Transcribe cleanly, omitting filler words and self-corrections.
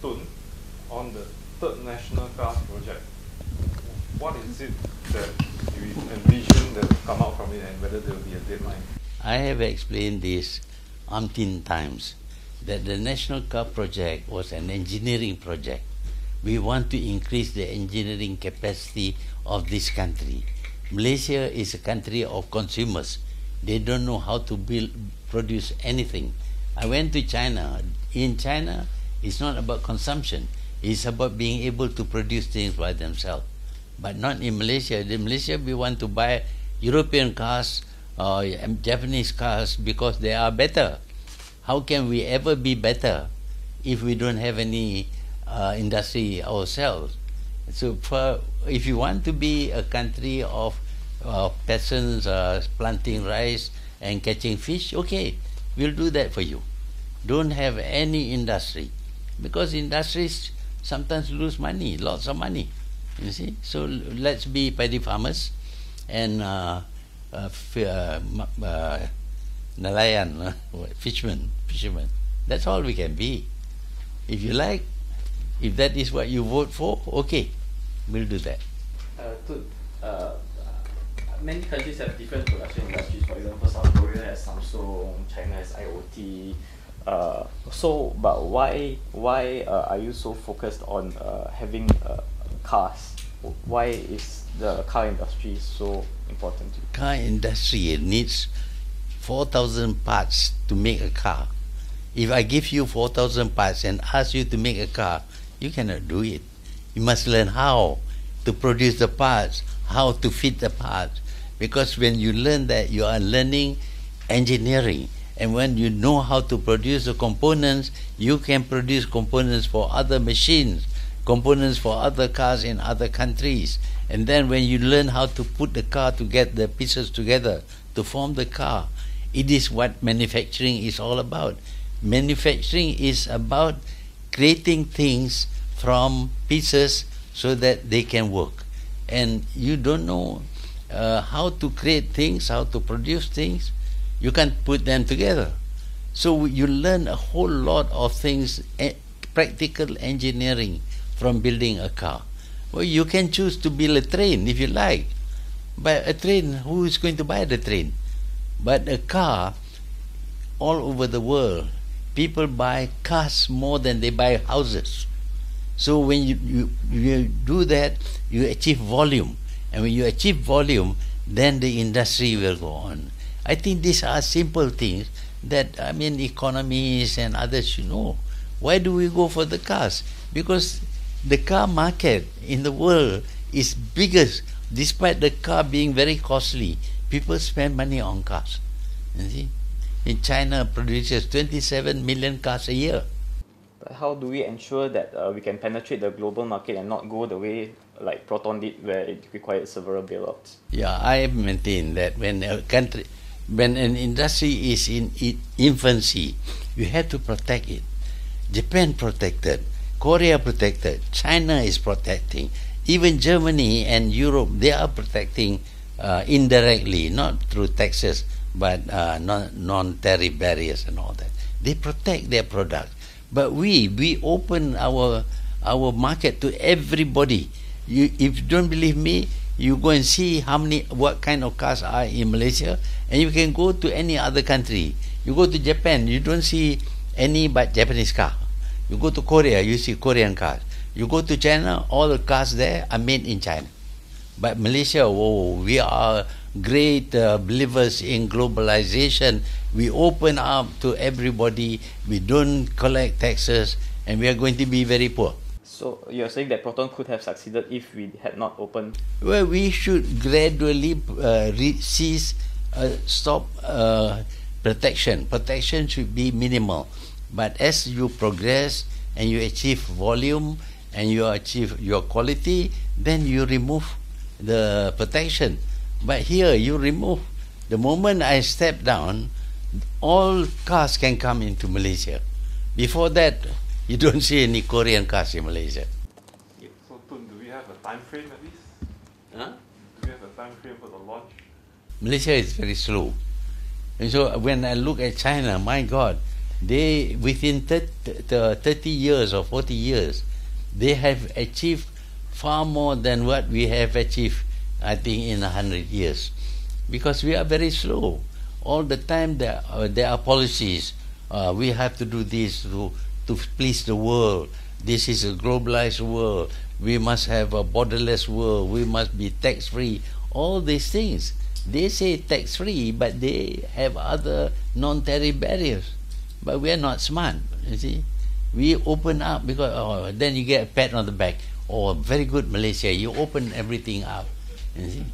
Tun, on the third national cars project, what is it that you envision that will come out from it, and whether there will be a deadline? I have explained this umpteen times, that the national car project was an engineering project. We want to increase the engineering capacity of this country. Malaysia is a country of consumers. They don't know how to produce anything. I went to China. In China, it's not about consumption. It's about being able to produce things by themselves. But not in Malaysia. In Malaysia, we want to buy European cars or Japanese cars because they are better. How can we ever be better if we don't have any industry ourselves? So if you want to be a country of peasants planting rice and catching fish, okay, we'll do that for you. Don't have any industry, because industries sometimes lose money, lots of money, you see. So let's be paddy farmers and nelayan, fishermen. That's all we can be. If you like, if that is what you vote for, okay, we'll do that. Many countries have different production industries. For example, South Korea has Samsung, China has IoT. But why are you so focused on having cars? Why is the car industry so important to you? Car industry needs 4,000 parts to make a car. If I give you 4,000 parts and ask you to make a car, you cannot do it. You must learn how to produce the parts, how to fit the parts. Because when you learn that, you are learning engineering. And when you know how to produce the components, you can produce components for other machines, components for other cars in other countries. And then when you learn how to put the car to get the pieces together to form the car, it is what manufacturing is all about. Manufacturing is about creating things from pieces so that they can work. And you don't know how to create things, how to produce things, you can't put them together. So you learn a whole lot of things, practical engineering from building a car. Well, you can choose to build a train if you like. But a train, who is going to buy the train? But a car, all over the world, people buy cars more than they buy houses. So when you do that, you achieve volume. And when you achieve volume, then the industry will go on. I think these are simple things that, economists and others should know. Why do we go for the cars? Because the car market in the world is biggest. Despite the car being very costly, people spend money on cars. You see? In China, produces 27 million cars a year. But how do we ensure that we can penetrate the global market and not go the way like Proton did, where it required several bailouts? Yeah, I have maintained that when an industry is in its infancy, you have to protect it. Japan protected, Korea protected, China is protecting, even Germany and Europe, they are protecting indirectly, not through taxes, but non-tariff barriers and all that. They protect their products. But we open our market to everybody. If you don't believe me, you go and see what kind of cars are in Malaysia, and you can go to any other country. You go to Japan, you don't see any but Japanese car. You go to Korea, you see Korean cars. You go to China, all the cars there are made in China. But Malaysia, we are great believers in globalization. We open up to everybody. We don't collect taxes, and we are going to be very poor. So you're saying that Proton could have succeeded if we had not opened? Well, we should gradually stop protection. Protection should be minimal. But as you progress and you achieve volume and you achieve your quality, then you remove the protection. But here you remove. The moment I step down, all cars can come into Malaysia. Before that, you don't see any Korean cars in Malaysia. So, Tun, do we have a time frame at least? Huh? Do we have a time frame for the launch? Malaysia is very slow. And so when I look at China, my God, They within 30 years or 40 years, they have achieved far more than what we have achieved, I think, in 100 years. Because we are very slow. All the time there are policies. We have to do this to please the world. This is a globalized world. We must have a borderless world. We must be tax-free. All these things. They say tax-free, but they have other non-tariff barriers. But we are not smart, you see. We open up because then you get a pat on the back. Oh, very good, Malaysia. You open everything up, you see.